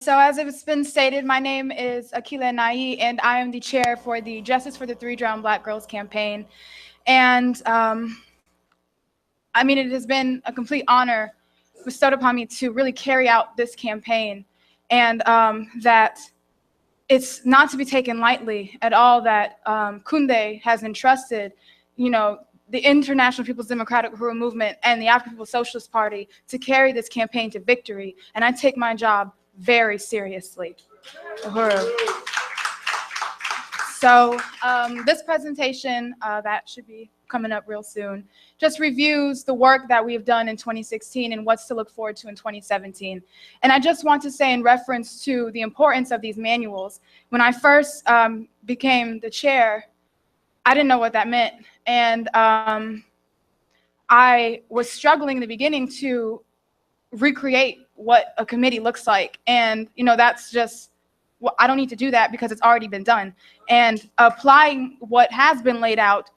So as it's been stated, my name is Akilé Anai, and I am the chair for the Justice for the Three Drowned Black Girls campaign. And I mean, it has been a complete honor bestowed upon me to really carry out this campaign, and that it's not to be taken lightly at all that Kundè has entrusted, the International People's Democratic Uhuru Movement and the African People's Socialist Party to carry this campaign to victory. And I take my job very seriously. Uhuru. So this presentation that should be coming up real soon just reviews the work that we have done in 2016 and what's to look forward to in 2017. And I just want to say, in reference to the importance of these manuals, when I first became the chair, I didn't know what that meant. And I was struggling in the beginning to recreate what a committee looks like. And, that's just, well, I don't need to do that because it's already been done. And applying what has been laid out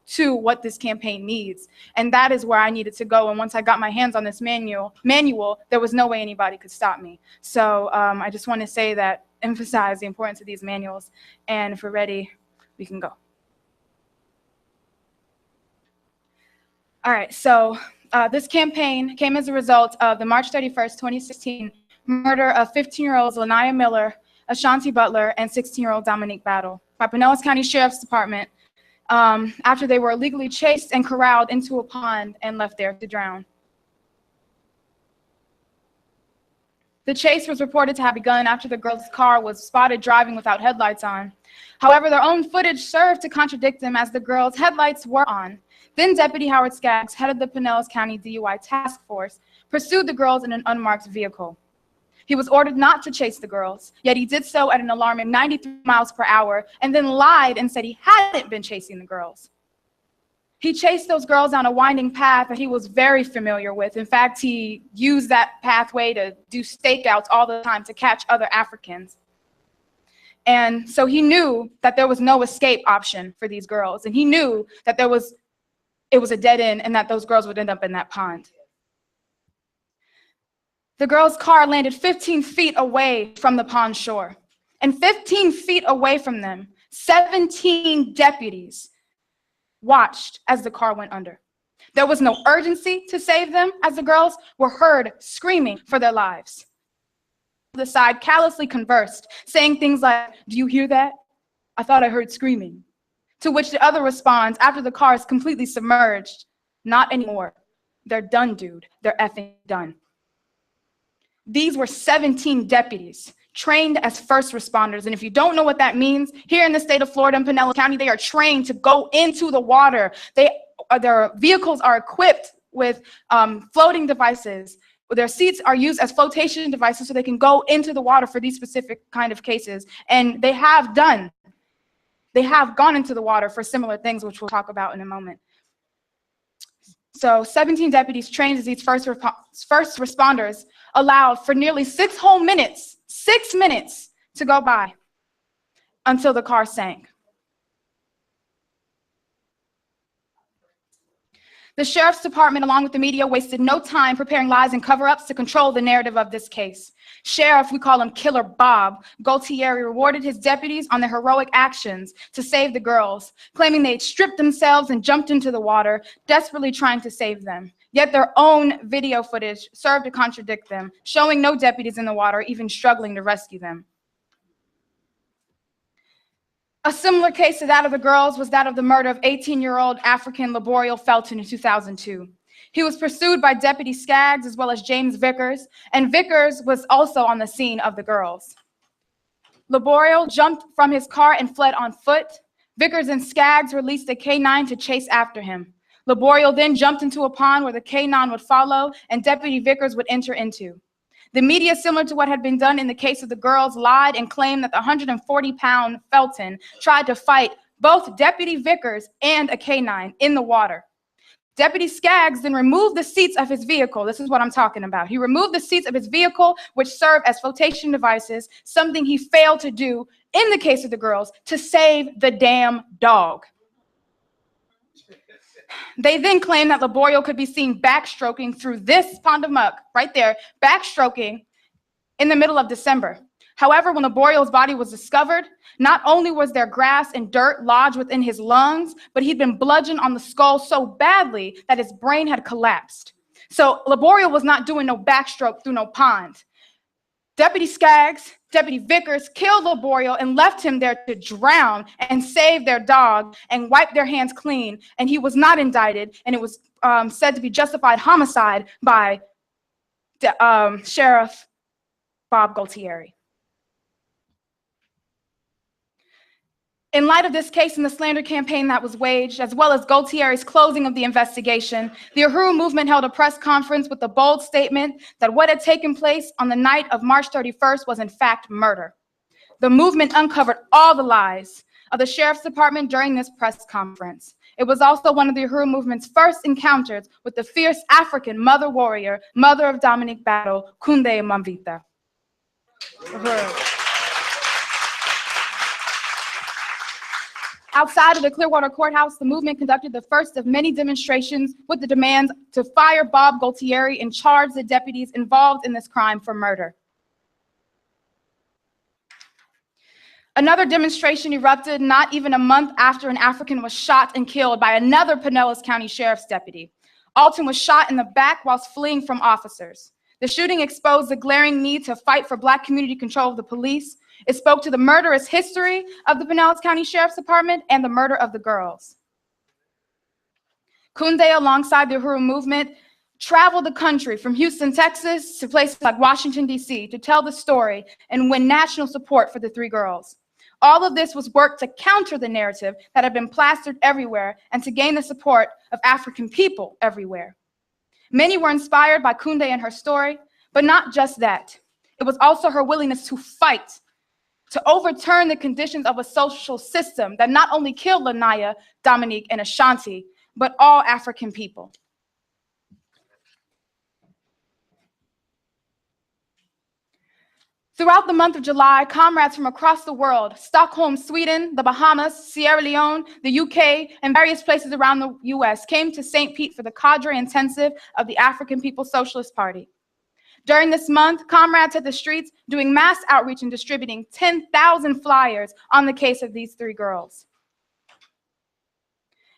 to what this campaign needs. And that is where I needed to go. And once I got my hands on this manual, there was no way anybody could stop me. So I just want to say that, emphasize the importance of these manuals. And if we're ready, we can go. All right, so this campaign came as a result of the March 31st, 2016 murder of 15-year-olds Lanaya Miller, Ashanti Butler, and 16-year-old Dominique Battle by Pinellas County Sheriff's Department after they were illegally chased and corralled into a pond and left there to drown. The chase was reported to have begun after the girls' car was spotted driving without headlights on. However, their own footage served to contradict them, as the girls' headlights were on. Then Deputy Howard Skaggs, head of the Pinellas County DUI Task Force, pursued the girls in an unmarked vehicle. He was ordered not to chase the girls, yet he did so at an alarming 93 miles per hour and then lied and said he hadn't been chasing the girls. He chased those girls down a winding path that he was very familiar with. In fact, he used that pathway to do stakeouts all the time to catch other Africans. And so he knew that there was no escape option for these girls. And he knew that it was a dead end and that those girls would end up in that pond. The girls' car landed 15 feet away from the pond shore. And 15 feet away from them, 17 deputies watched as the car went under. There was no urgency to save them, as the girls were heard screaming for their lives. The side callously conversed, saying things like, "Do you hear that? I thought I heard screaming." To which the other responds, after the car is completely submerged, "Not anymore. They're done, dude. They're effing done." These were 17 deputies trained as first responders. And if you don't know what that means, here in the state of Florida and Pinellas County, they are trained to go into the water. Their vehicles are equipped with floating devices. Their seats are used as flotation devices so they can go into the water for these specific kind of cases. And they have gone into the water for similar things, which we'll talk about in a moment. So 17 deputies trained as these first responders allowed for nearly 6 whole minutes, 6 minutes to go by until the car sank. The Sheriff's Department, along with the media, wasted no time preparing lies and cover-ups to control the narrative of this case. Sheriff, we call him Killer Bob, Gaultieri rewarded his deputies on their heroic actions to save the girls, claiming they'd stripped themselves and jumped into the water, desperately trying to save them. Yet their own video footage served to contradict them, showing no deputies in the water even struggling to rescue them. A similar case to that of the girls was that of the murder of 18-year-old African Laboriel Felton in 2002. He was pursued by Deputy Skaggs as well as James Vickers, and Vickers was also on the scene of the girls. Laboriel jumped from his car and fled on foot. Vickers and Skaggs released a K-9 to chase after him. Laboriel then jumped into a pond where the K-9 would follow and Deputy Vickers would enter into. The media, similar to what had been done in the case of the girls, lied and claimed that the 140-pound Felton tried to fight both Deputy Vickers and a K-9 in the water. Deputy Skaggs then removed the seats of his vehicle. This is what I'm talking about. He removed the seats of his vehicle, which served as flotation devices, something he failed to do in the case of the girls to save the damn dog. They then claimed that Laboriel could be seen backstroking through this pond of muck, right there, backstroking in the middle of December. However, when Laborio's body was discovered, not only was there grass and dirt lodged within his lungs, but he'd been bludgeoned on the skull so badly that his brain had collapsed. So Laborio was not doing no backstroke through no pond. Deputy Skaggs, Deputy Vickers killed Laborio and left him there to drown and save their dog and wipe their hands clean. And he was not indicted, and it was said to be justified homicide by Sheriff Bob Gualtieri. In light of this case and the slander campaign that was waged, as well as Gualtieri's closing of the investigation, the Uhuru movement held a press conference with the bold statement that what had taken place on the night of March 31st was in fact murder. The movement uncovered all the lies of the Sheriff's Department during this press conference. It was also one of the Uhuru movement's first encounters with the fierce African mother warrior, mother of Dominique Battle, Kundè Mwamvita. Uhuru. Outside of the Clearwater Courthouse, the movement conducted the first of many demonstrations with the demands to fire Bob Gualtieri and charge the deputies involved in this crime for murder. Another demonstration erupted not even a month after an African was shot and killed by another Pinellas County Sheriff's deputy. Alton was shot in the back whilst fleeing from officers. The shooting exposed the glaring need to fight for Black community control of the police. It spoke to the murderous history of the Pinellas County Sheriff's Department and the murder of the girls. Kundè, alongside the Uhuru movement, traveled the country from Houston, Texas, to places like Washington, D.C., to tell the story and win national support for the three girls. All of this was work to counter the narrative that had been plastered everywhere and to gain the support of African people everywhere. Many were inspired by Kundè and her story, but not just that. It was also her willingness to fight, to overturn the conditions of a social system that not only killed Lanaya, Dominique, and Ashanti, but all African people. Throughout the month of July, comrades from across the world, Stockholm, Sweden, the Bahamas, Sierra Leone, the UK, and various places around the US came to St. Pete for the Cadre Intensive of the African People's Socialist Party. During this month, comrades hit the streets doing mass outreach and distributing 10,000 flyers on the case of these three girls.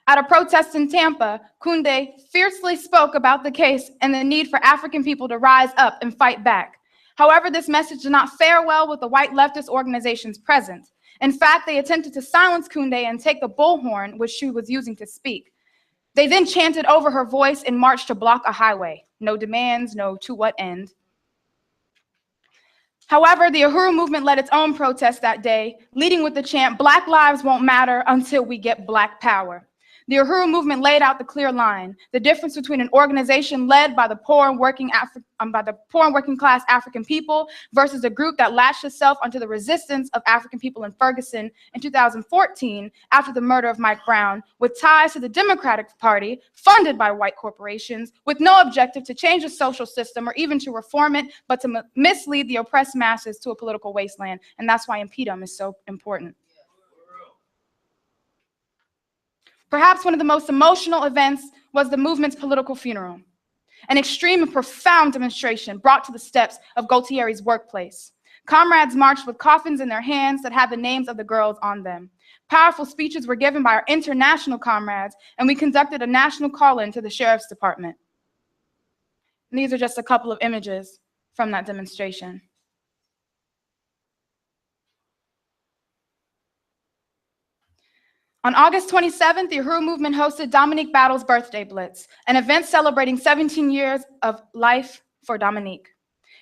At a protest in Tampa, Kundè fiercely spoke about the case and the need for African people to rise up and fight back. However, this message did not fare well with the white leftist organizations present. In fact, they attempted to silence Kundè and take the bullhorn, which she was using to speak. They then chanted over her voice and marched to block a highway. No demands, no to what end. However, the Uhuru movement led its own protest that day, leading with the chant, "Black lives won't matter until we get Black power." The Uhuru movement laid out the clear line, the difference between an organization led by the poor and working class African people versus a group that latched itself onto the resistance of African people in Ferguson in 2014 after the murder of Mike Brown, with ties to the Democratic Party funded by white corporations, with no objective to change the social system or even to reform it, but to mislead the oppressed masses to a political wasteland. And that's why impedum is so important. Perhaps one of the most emotional events was the movement's political funeral, an extreme and profound demonstration brought to the steps of Gualtieri's workplace. Comrades marched with coffins in their hands that had the names of the girls on them. Powerful speeches were given by our international comrades, and we conducted a national call-in to the Sheriff's Department. And these are just a couple of images from that demonstration. On August 27th, the Uhuru movement hosted Dominique Battle's Birthday Blitz, an event celebrating 17 years of life for Dominique.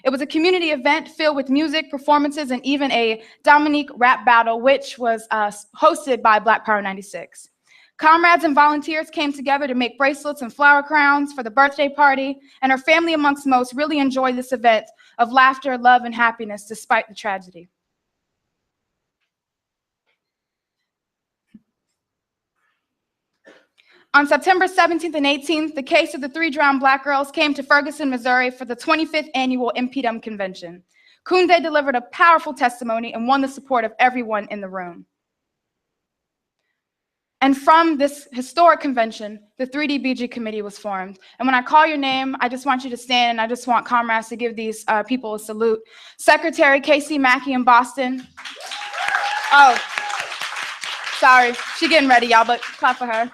It was a community event filled with music, performances, and even a Dominique rap battle, which was hosted by Black Power 96. Comrades and volunteers came together to make bracelets and flower crowns for the birthday party, and her family amongst most really enjoyed this event of laughter, love, and happiness despite the tragedy. On September 17th and 18th, the case of the three drowned Black girls came to Ferguson, Missouri for the 25th annual Impedum Convention. Kundè delivered a powerful testimony and won the support of everyone in the room. And from this historic convention, the 3DBG committee was formed. And when I call your name, I just want you to stand, and I just want comrades to give these people a salute. Secretary Casey Mackey in Boston. Oh, sorry, she's getting ready, y'all, but clap for her.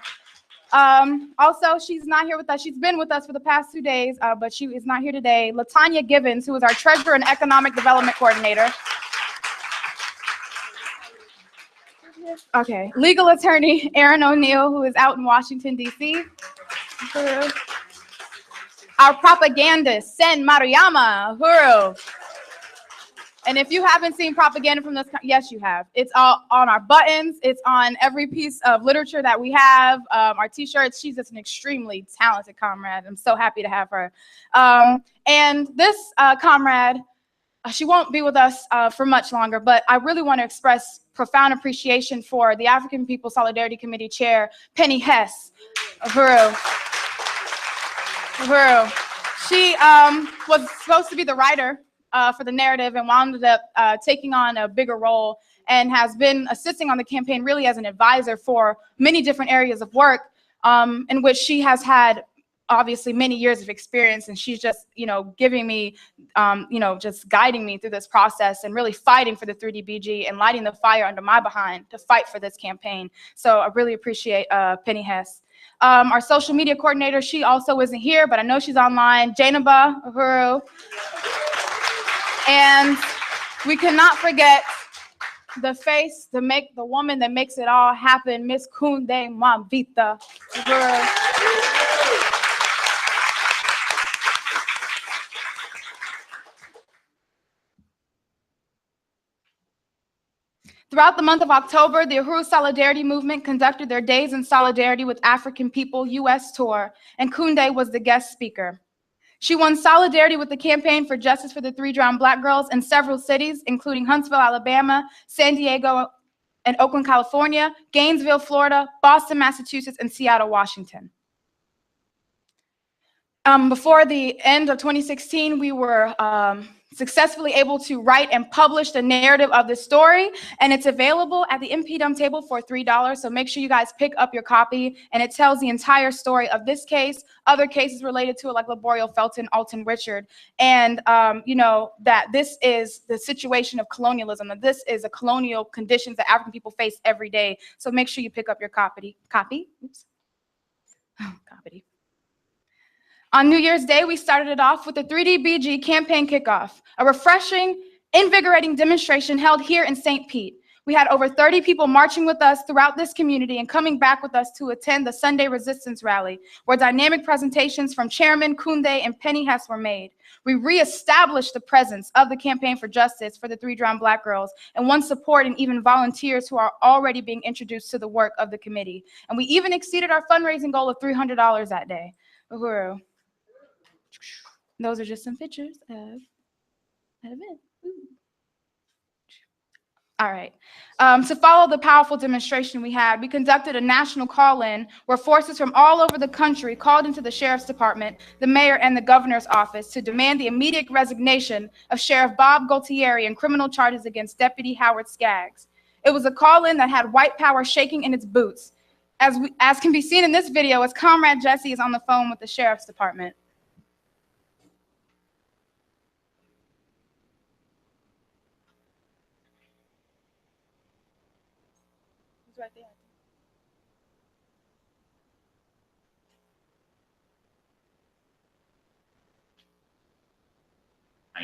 Also, she's not here with us. She's been with us for the past 2 days, but she is not here today. LaTanya Givens, who is our Treasurer and Economic Development Coordinator. Okay, legal attorney Aaron O'Neill, who is out in Washington, D.C. Our propagandist, Sen Maruyama, Huru. And if you haven't seen propaganda from this, yes, you have. It's all on our buttons. It's on every piece of literature that we have, our t-shirts. She's just an extremely talented comrade. I'm so happy to have her. And this comrade, she won't be with us for much longer, but I really want to express profound appreciation for the African People's Solidarity Committee Chair, Penny Hess. Uhuru. She was supposed to be the writer for the narrative and wound up taking on a bigger role and has been assisting on the campaign really as an advisor for many different areas of work in which she has had obviously many years of experience, and she's just, giving me, just guiding me through this process and really fighting for the 3DBG and lighting the fire under my behind to fight for this campaign. So I really appreciate Penny Hess. Our social media coordinator, she also isn't here, but I know she's online, Jainaba Uhuru. And we cannot forget the face, the woman that makes it all happen, Miss Kundè Mwamvita Uhuru. Throughout the month of October, the Uhuru Solidarity Movement conducted their Days in Solidarity with African People U.S. tour, and Kundè was the guest speaker. She won solidarity with the Campaign for Justice for the 3 Drowned Black Girls in several cities, including Huntsville, Alabama, San Diego and Oakland, California, Gainesville, Florida, Boston, Massachusetts, and Seattle, Washington. Before the end of 2016, we were successfully able to write and publish the narrative of the story, and it's available at the MPDUM table for $3, so make sure you guys pick up your copy, and it tells the entire story of this case, other cases related to it like Laborio Felton, Alton Richard, and that this is the situation of colonialism, that this is a colonial conditions that African people face every day, so make sure you pick up your copy. Oops. Oh, copy. On New Year's Day, we started it off with the 3DBG campaign kickoff, a refreshing, invigorating demonstration held here in St. Pete. We had over 30 people marching with us throughout this community and coming back with us to attend the Sunday Resistance Rally, where dynamic presentations from Chairman Kundè and Penny Hess were made. We reestablished the presence of the Campaign for Justice for the 3 Drowned Black Girls and won support and even volunteers who are already being introduced to the work of the committee. And we even exceeded our fundraising goal of $300 that day. Uhuru. Those are just some pictures of that event. Ooh. All right. To follow the powerful demonstration we had, we conducted a national call-in where forces from all over the country called into the Sheriff's Department, the mayor, and the governor's office to demand the immediate resignation of Sheriff Bob Gualtieri and criminal charges against Deputy Howard Skaggs. It was a call-in that had white power shaking in its boots. As can be seen in this video, as Comrade Jesse is on the phone with the Sheriff's Department. Right there.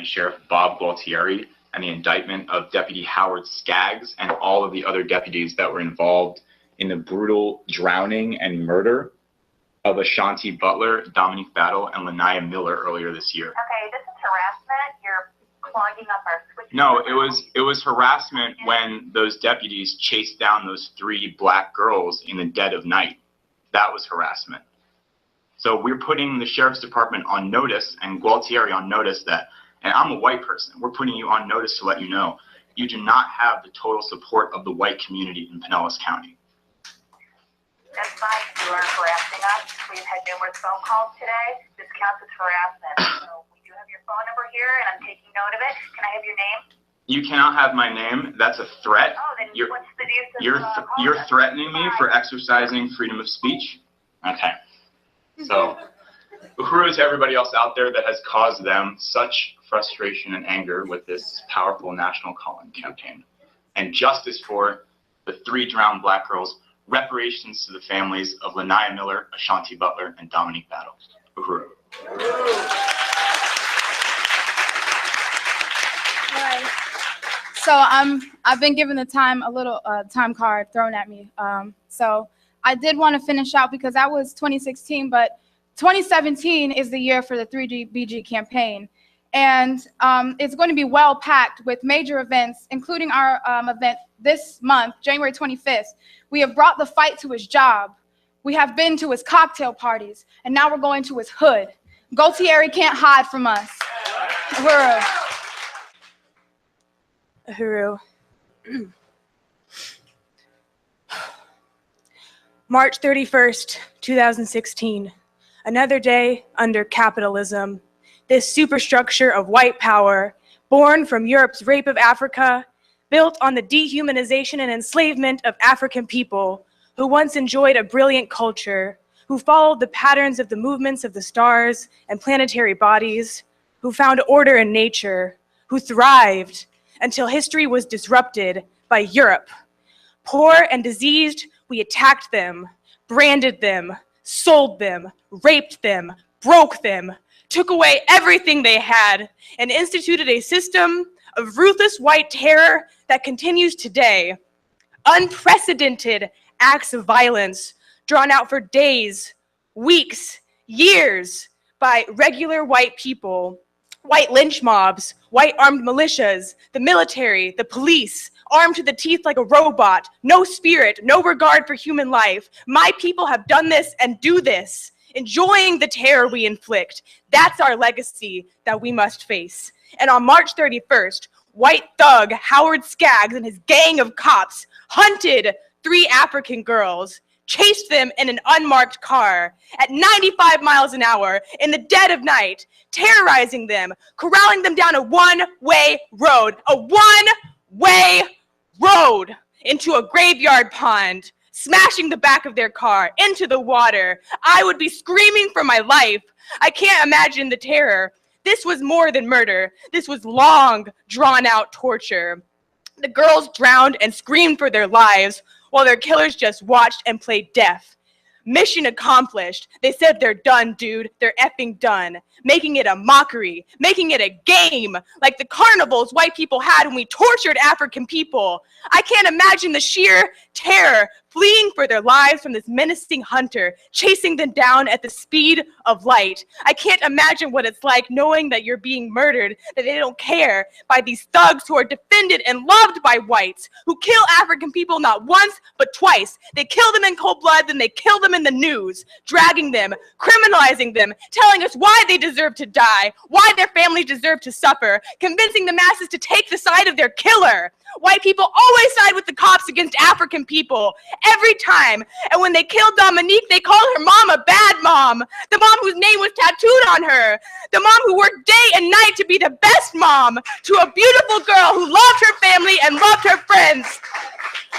Sheriff Bob Gualtieri and the indictment of Deputy Howard Skaggs and all of the other deputies that were involved in the brutal drowning and murder of Ashanti Butler, Dominique Battle, and Lanaya Miller earlier this year. Okay, this is harassment. You're clogging up our switch. No, it was harassment when those deputies chased down those 3 black girls in the dead of night. That was harassment. So we're putting the Sheriff's Department on notice and Gualtieri on notice that, and I'm a white person, we're putting you on notice to let you know, you do not have the total support of the white community in Pinellas County. That's fine. You are harassing us. We've had numerous phone calls today. This counts as harassment. So we do have your phone number here, and I'm taking note of it. Can I have your name? You cannot have my name. That's a threat. Oh, then You're, what's the use of you're threatening me for exercising freedom of speech? Okay. So, uhuru to everybody else out there that has caused them such frustration and anger with this powerful national call-in campaign. And justice for the 3 drowned black girls, reparations to the families of Lanaya Miller, Ashanti Butler, and Dominique Battle. Uhuru. All right. So I've been given the time, a little time card thrown at me. So I did want to finish out because that was 2016, but 2017 is the year for the 3BG campaign. And it's going to be well packed with major events, including our event this month, January 25th. We have brought the fight to his job. We have been to his cocktail parties, and now we're going to his hood. Gaultieri can't hide from us. Uhuru. Uhuru. March 31st, 2016. Another day under capitalism. This superstructure of white power, born from Europe's rape of Africa, built on the dehumanization and enslavement of African people who once enjoyed a brilliant culture, who followed the patterns of the movements of the stars and planetary bodies, who found order in nature, who thrived until history was disrupted by Europe. Poor and diseased, we attacked them, branded them, sold them, raped them, broke them, took away everything they had, and instituted a system of ruthless white terror that continues today. Unprecedented acts of violence drawn out for days, weeks, years by regular white people, white lynch mobs, white armed militias, the military, the police, armed to the teeth like a robot, no spirit, no regard for human life. My people have done this and do this, enjoying the terror we inflict. That's our legacy that we must face. And on March 31st, white thug Howard Skaggs and his gang of cops hunted 3 African girls, chased them in an unmarked car at 95 miles an hour in the dead of night, terrorizing them, corralling them down a one-way road into a graveyard pond, smashing the back of their car into the water. I would be screaming for my life. I can't imagine the terror. This was more than murder. This was long, drawn-out torture. The girls drowned and screamed for their lives, while their killers just watched and played deaf. Mission accomplished. They said they're done, dude. They're effing done. Making it a mockery, making it a game, like the carnivals white people had when we tortured African people. I can't imagine the sheer terror, fleeing for their lives from this menacing hunter, chasing them down at the speed of light. I can't imagine what it's like knowing that you're being murdered, that they don't care, by these thugs who are defended and loved by whites, who kill African people not once, but twice. They kill them in cold blood, then they kill them in the news, dragging them, criminalizing them, telling us why they deserve to die, why their families deserve to suffer, convincing the masses to take the side of their killer. White people always side with the cops against African people, every time. And when they killed Dominique, they called her mom a bad mom, the mom whose name was tattooed on her, the mom who worked day and night to be the best mom to a beautiful girl who loved her family and loved her friends.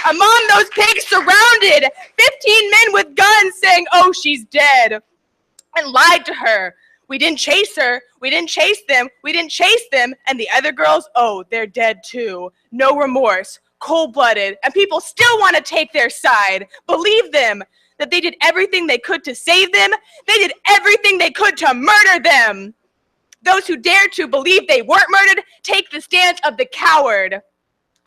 A mom those pigs surrounded, 15 men with guns saying, "Oh, she's dead," and lied to her. We didn't chase her, we didn't chase them, we didn't chase them, and the other girls, oh, they're dead too. No remorse, cold-blooded, and people still want to take their side. Believe them, that they did everything they could to save them, they did everything they could to murder them. Those who dare to believe they weren't murdered take the stance of the coward.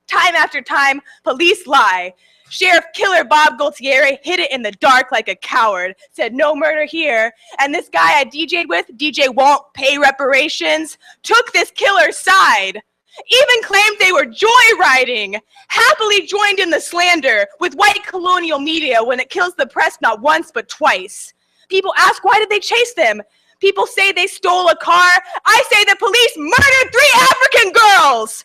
Time after time, police lie. Sheriff Killer Bob Gaultieri hid it in the dark like a coward, said no murder here, and this guy I DJ'd with, DJ Won't Pay Reparations, took this killer's side. Even claimed they were joyriding, happily joined in the slander with white colonial media when it kills the press not once but twice. People ask, why did they chase them? People say they stole a car. I say the police murdered 3 African girls.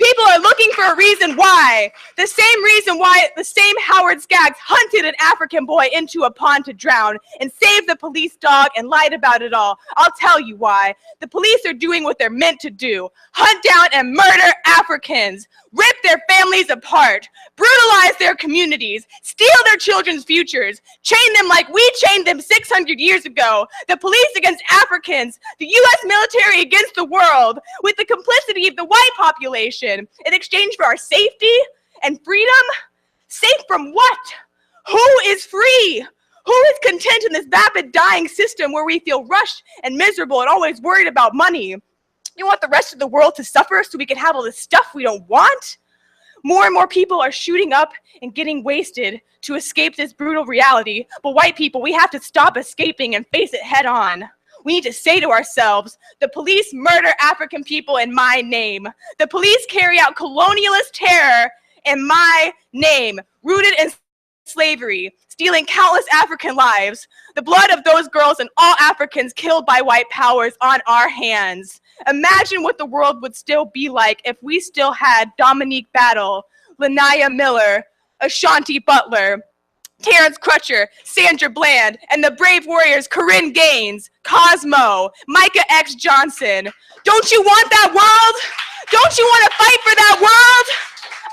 People are looking for a reason why. The same reason why the same Howard Skaggs hunted an African boy into a pond to drown and saved the police dog and lied about it all. I'll tell you why. The police are doing what they're meant to do. Hunt down and murder Africans. Rip their families apart, brutalize their communities, steal their children's futures, chain them like we chained them 600 years ago, the police against Africans, the U.S. military against the world, with the complicity of the white population, in exchange for our safety and freedom? Safe from what? Who is free? Who is content in this vapid dying system where we feel rushed and miserable and always worried about money? You want the rest of the world to suffer so we can have all this stuff we don't want? More and more people are shooting up and getting wasted to escape this brutal reality. But white people, we have to stop escaping and face it head on. We need to say to ourselves, the police murder African people in my name. The police carry out colonialist terror in my name, rooted in slavery, stealing countless African lives. The blood of those girls and all Africans killed by white powers on our hands. Imagine what the world would still be like if we still had Dominique Battle, Lanaya Miller, Ashanti Butler, Terrence Crutcher, Sandra Bland, and the brave warriors Corinne Gaines, Cosmo, Micah X. Johnson. Don't you want that world? Don't you want to fight for that world?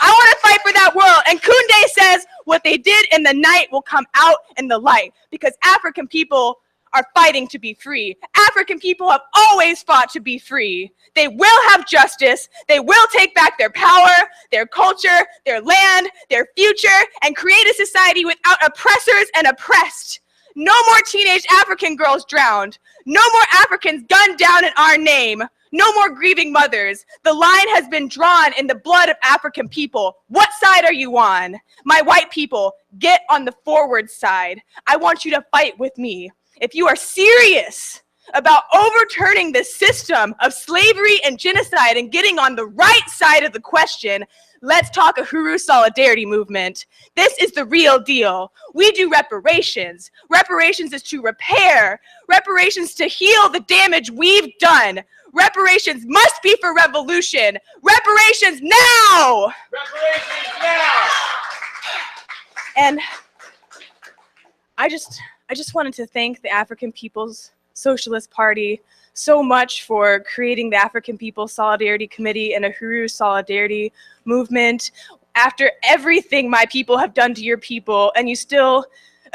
I want to fight for that world. And Kundè says what they did in the night will come out in the light, because African people are fighting to be free. African people have always fought to be free. They will have justice. They will take back their power, their culture, their land, their future, and create a society without oppressors and oppressed. No more teenage African girls drowned. No more Africans gunned down in our name. No more grieving mothers. The line has been drawn in the blood of African people. What side are you on? My white people, get on the forward side. I want you to fight with me. If you are serious about overturning the system of slavery and genocide and getting on the right side of the question, let's talk a Huru solidarity movement. This is the real deal. We do reparations. Reparations is to repair. Reparations to heal the damage we've done. Reparations must be for revolution. Reparations now! Reparations now! And I just wanted to thank the African People's Socialist Party so much for creating the African People's Solidarity Committee and a Huru Solidarity movement. After everything my people have done to your people, and you still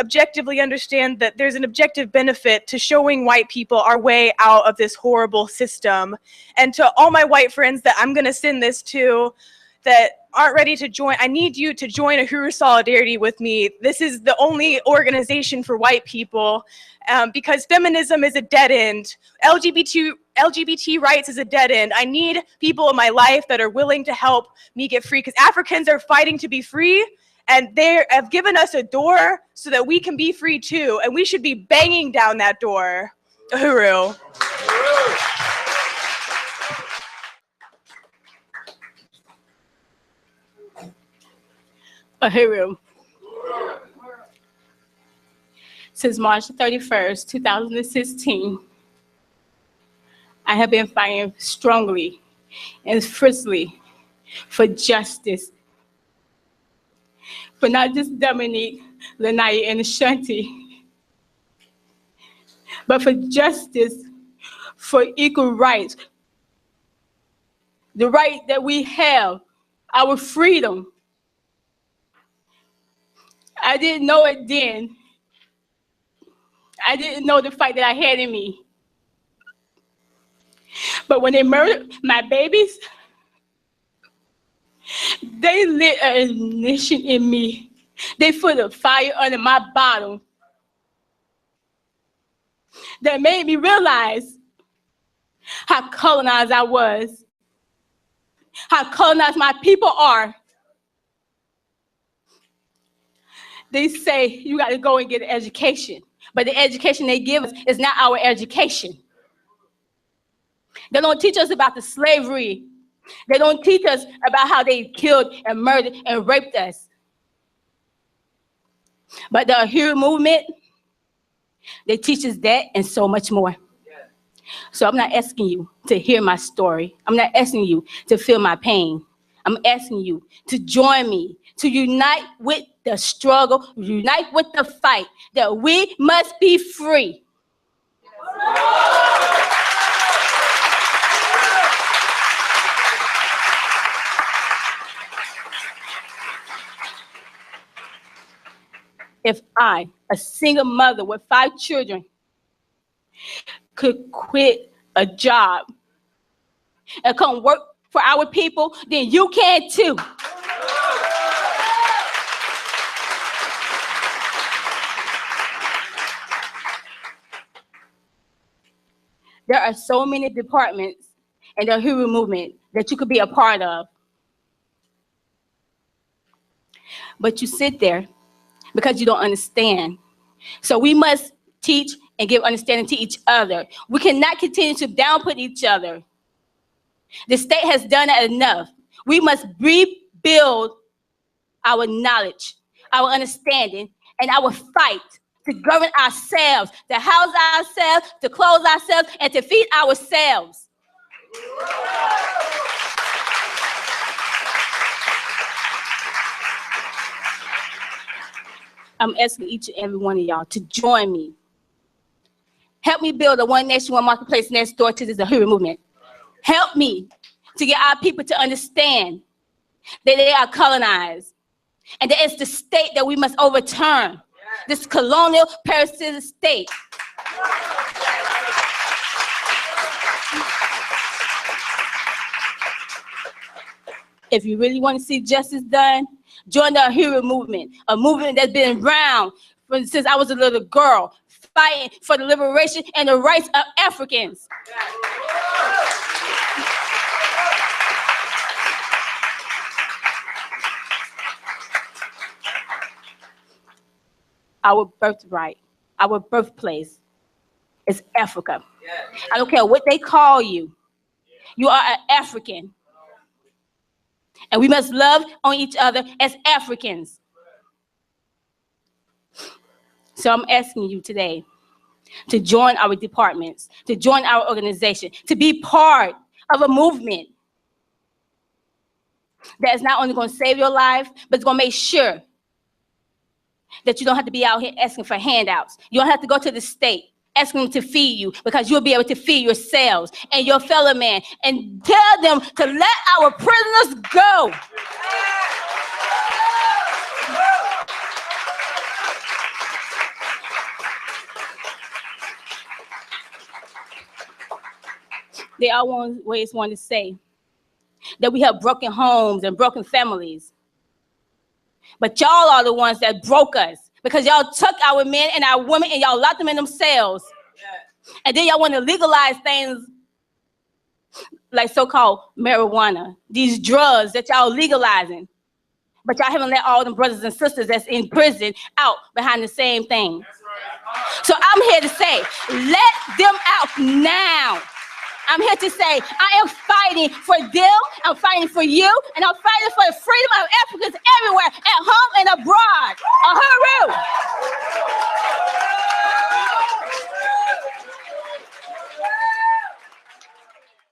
objectively understand that there's an objective benefit to showing white people our way out of this horrible system. And to all my white friends that I'm gonna send this to that aren't ready to join, I need you to join a Huru Solidarity with me. This is the only organization for white people, because feminism is a dead end. LGBT rights is a dead end. I need people in my life that are willing to help me get free, because Africans are fighting to be free, and they have given us a door so that we can be free too, and we should be banging down that door. Uhuru. Uhuru. Since March 31st, 2016, I have been fighting strongly and fiercely for justice. For not just Dominique, Lanaya, and Ashanti, but for justice, for equal rights. The right that we have, our freedom. I didn't know it then. I didn't know the fight that I had in me. But when they murdered my babies, they lit an ignition in me. They put a fire under my bottom that made me realize how colonized I was, how colonized my people are. They say you got to go and get an education, but the education they give us is not our education. They don't teach us about the slavery. They don't teach us about how they killed and murdered and raped us. But the Hero movement, they teach us that and so much more. So I'm not asking you to hear my story. I'm not asking you to feel my pain. I'm asking you to join me, to unite with the struggle, unite with the fight, that we must be free. If I, a single mother with 5 children, could quit a job and come work for our people, then you can too. There are so many departments in the Hero movement that you could be a part of. But you sit there because you don't understand. So we must teach and give understanding to each other. We cannot continue to downput each other. The state has done that enough. We must rebuild our knowledge, our understanding, and our fight to govern ourselves, to house ourselves, to clothe ourselves, and to feed ourselves. I'm asking each and every one of y'all to join me. Help me build a one nation, one marketplace next door to the Hero movement. Help me to get our people to understand that they are colonized and that it's the state that we must overturn, this colonial parasitic state. If you really want to see justice done, join the Hero movement, a movement that's been around since I was a little girl, fighting for the liberation and the rights of Africans. Our birthright, our birthplace is Africa. I don't care what they call you. You are an African. And we must love on each other as Africans. So I'm asking you today to join our departments, to join our organization, to be part of a movement that is not only going to save your life, but it's going to make sure that you don't have to be out here asking for handouts. You don't have to go to the state asking them to feed you, because you'll be able to feed yourselves and your fellow man, and tell them to let our prisoners go. They always want to say that we have broken homes and broken families. But y'all are the ones that broke us, because y'all took our men and our women and y'all locked them in them cells. And then y'all want to legalize things like so-called marijuana, these drugs that y'all legalizing. But y'all haven't let all them brothers and sisters that's in prison out behind the same thing. So I'm here to say, let them out now. I'm here to say, I am fighting for them, I'm fighting for you, and I'm fighting for the freedom of Africans everywhere.